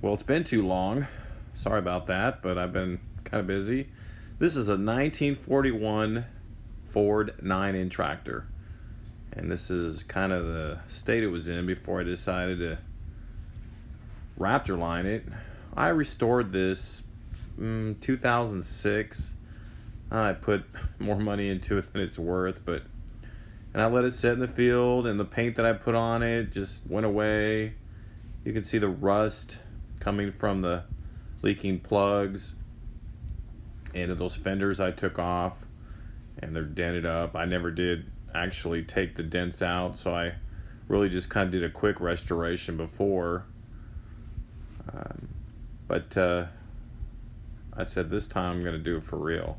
Well, it's been too long. Sorry about that, but I've been kind of busy. This is a 1941 Ford 9N tractor. And this is kind of the state it was in before I decided to Raptor line it. I restored this 2006. I put more money into it than it's worth, and I let it sit in the field, and the paint that I put on it just went away. You can see the rust coming from the leaking plugs and those fenders I took off, and they're dented up. I never did actually take the dents out, so I really just kind of did a quick restoration before. But I said this time I'm going to do it for real.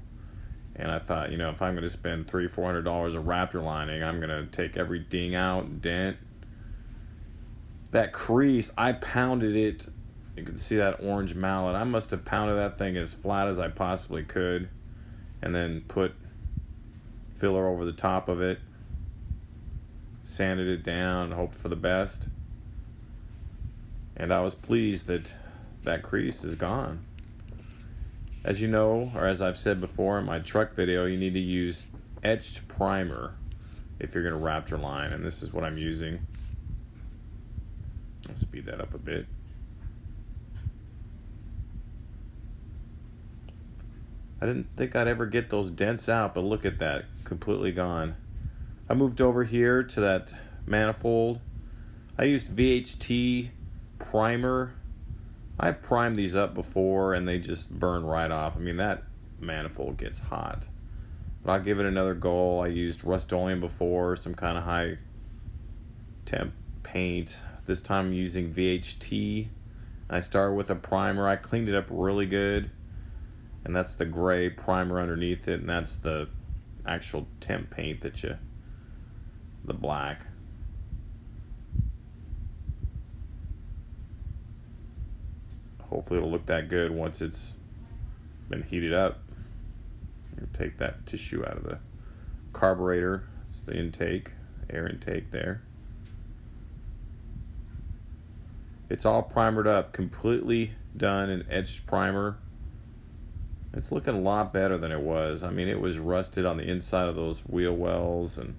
And I thought, if I'm going to spend $300-400 of Raptor lining, I'm going to take every ding out, dent. That crease, I pounded it. You can see that orange mallet. I must have pounded that thing as flat as I possibly could, and then put filler over the top of it, sanded it down, and hoped for the best. And I was pleased that that crease is gone. As you know, or as I've said before in my truck video, you need to use etched primer if you're going to Raptor line, and this is what I'm using. I'll speed that up a bit. I didn't think I'd ever get those dents out, but look at that, completely gone. I moved over here to that manifold. I used VHT primer. I've primed these up before and they just burn right off. I mean, that manifold gets hot. But I'll give it another go. I used Rust-Oleum before, some kind of high temp paint. This time I'm using VHT. I started with a primer. I cleaned it up really good. And that's the gray primer underneath it, and that's the actual temp paint the black. Hopefully it'll look that good once it's been heated up. Take that tissue out of the carburetor. It's the intake, air intake there. It's all primered up, completely done in etched primer. It's looking a lot better than it was. I mean, it was rusted on the inside of those wheel wells, and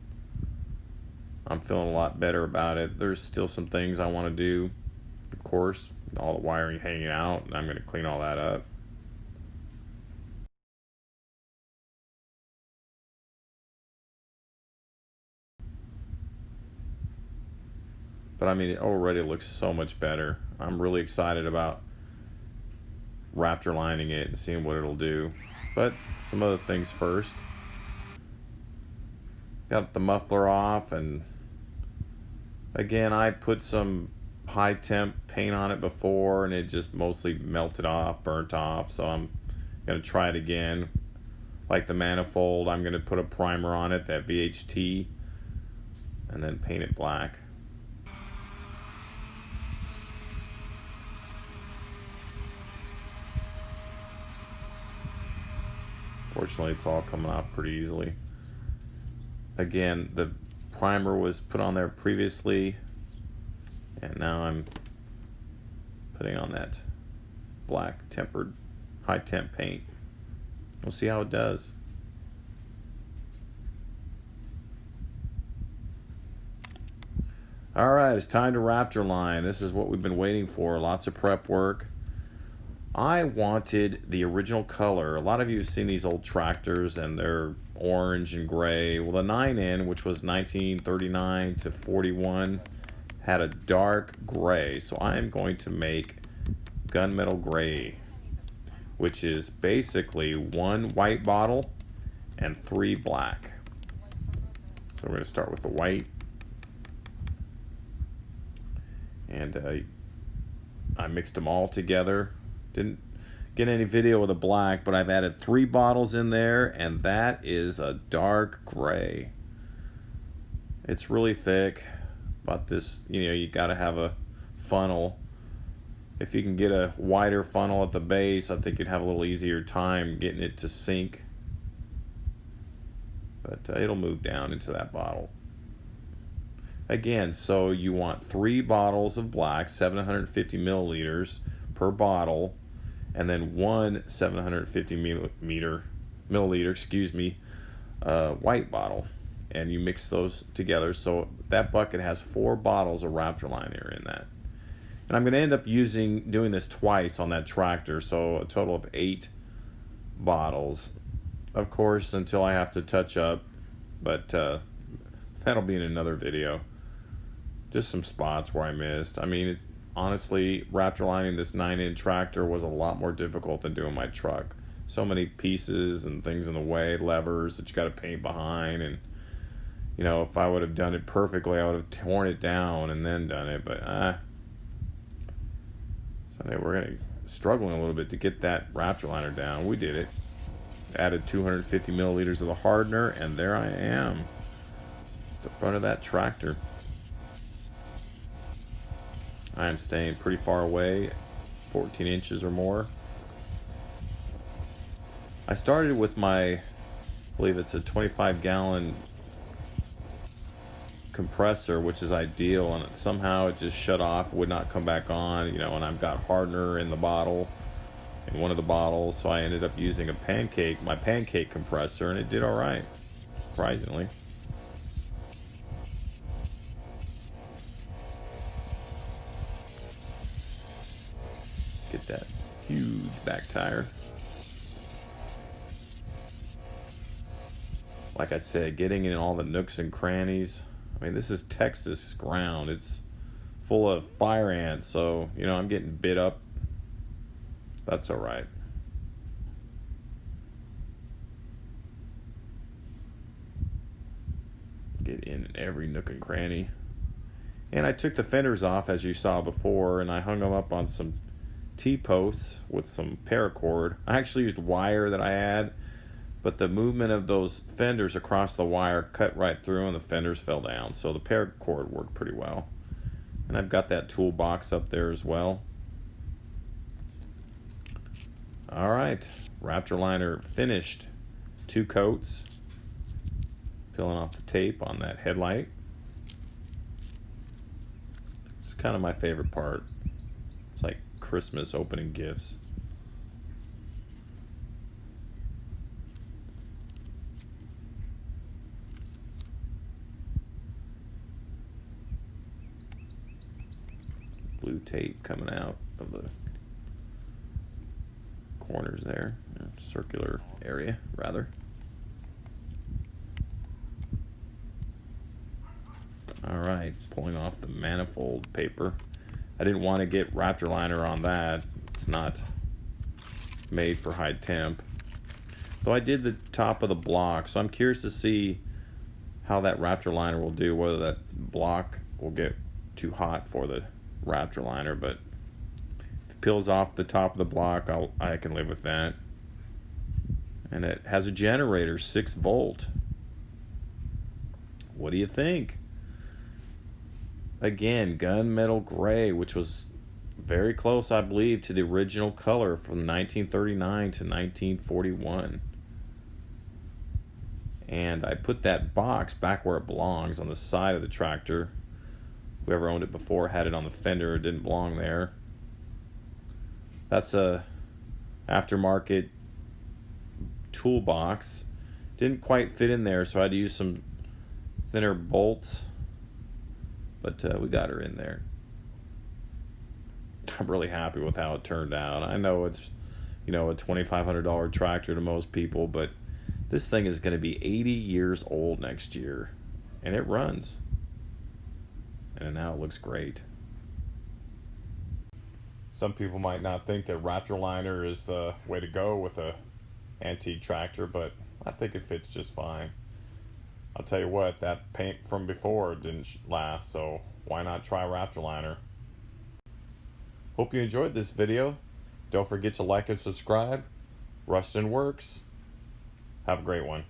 I'm feeling a lot better about it. There's still some things I want to do, of course, all the wiring hanging out, and I'm going to clean all that up. But I mean, it already looks so much better. I'm really excited about Raptor lining it and seeing what it'll do. But some other things first. Got the muffler off, and again, I put some high temp paint on it before and it just mostly melted off, burnt off, so I'm gonna try it again. Like the manifold, I'm gonna put a primer on it, that VHT, and then paint it black. Fortunately, it's all coming off pretty easily. Again, the primer was put on there previously, and now I'm putting on that black tempered high temp paint. We'll see how it does. Alright, it's time to Raptor line. This is what we've been waiting for. Lots of prep work. I wanted the original color. A lot of you have seen these old tractors and they're orange and gray. Well, the 9N, which was 1939 to 41, had a dark gray. So I am going to make gunmetal gray, which is basically 1 white bottle and 3 black. So we're going to start with the white. And I mixed them all together. Didn't get any video of the black, but I've added 3 bottles in there, and that is a dark gray. It's really thick, but this, you got to have a funnel. If you can get a wider funnel at the base, I think you'd have a little easier time getting it to sink. But it'll move down into that bottle. Again, so you want 3 bottles of black, 750 milliliters, per bottle, and then one 750 milliliter, white bottle, and you mix those together. So that bucket has 4 bottles of Raptor liner in that. And I'm going to end up doing this twice on that tractor, so a total of 8 bottles, of course, until I have to touch up, but that'll be in another video. Just some spots where I missed. I mean, honestly, Raptor lining this 9-inch tractor was a lot more difficult than doing my truck. So many pieces and things in the way, levers that you got to paint behind, and you know, if I would have done it perfectly, I would have torn it down and then done it, but so we're struggling a little bit to get that Raptor liner down. We did it. Added 250 milliliters of the hardener, and there I am, the front of that tractor. I am staying pretty far away, 14 inches or more. I started with I believe it's a 25-gallon compressor, which is ideal, and somehow it just shut off, would not come back on, you know, and I've got hardener in the bottle, in one of the bottles, so I ended up using my pancake compressor, and it did all right, surprisingly. Get that huge back tire. Like I said, getting in all the nooks and crannies. I mean, this is Texas ground. It's full of fire ants, so, you know, I'm getting bit up. That's all right. Get in every nook and cranny. And I took the fenders off, as you saw before, and I hung them up on some T-posts with some paracord. I actually used wire that I had, but the movement of those fenders across the wire cut right through and the fenders fell down, so the paracord worked pretty well. And I've got that toolbox up there as well. Alright, Raptor liner finished. 2 coats. Peeling off the tape on that headlight. It's kind of my favorite part. It's like Christmas opening gifts. Blue tape coming out of the corners there, circular area rather. All right, pulling off the manifold paper. I didn't want to get Raptor liner on that. It's not made for high temp. Though I did the top of the block, so I'm curious to see how that Raptor liner will do, whether that block will get too hot for the Raptor liner, but if it peels off the top of the block, I can live with that. And it has a generator, 6-volt. What do you think? Again, gunmetal gray, which was very close, I believe, to the original color from 1939 to 1941. And I put that box back where it belongs, on the side of the tractor. Whoever owned it before had it on the fender. It didn't belong there. That's a aftermarket toolbox. Didn't quite fit in there, so I had to use some thinner bolts. But we got her in there. I'm really happy with how it turned out. I know it's, you know, a $2,500 tractor to most people, but this thing is going to be 80 years old next year, and it runs. And now it looks great. Some people might not think that Raptor liner is the way to go with a antique tractor, but I think it fits just fine. I'll tell you what, that paint from before didn't last, so why not try Raptor liner? Hope you enjoyed this video. Don't forget to like and subscribe. Rustin Works. Have a great one.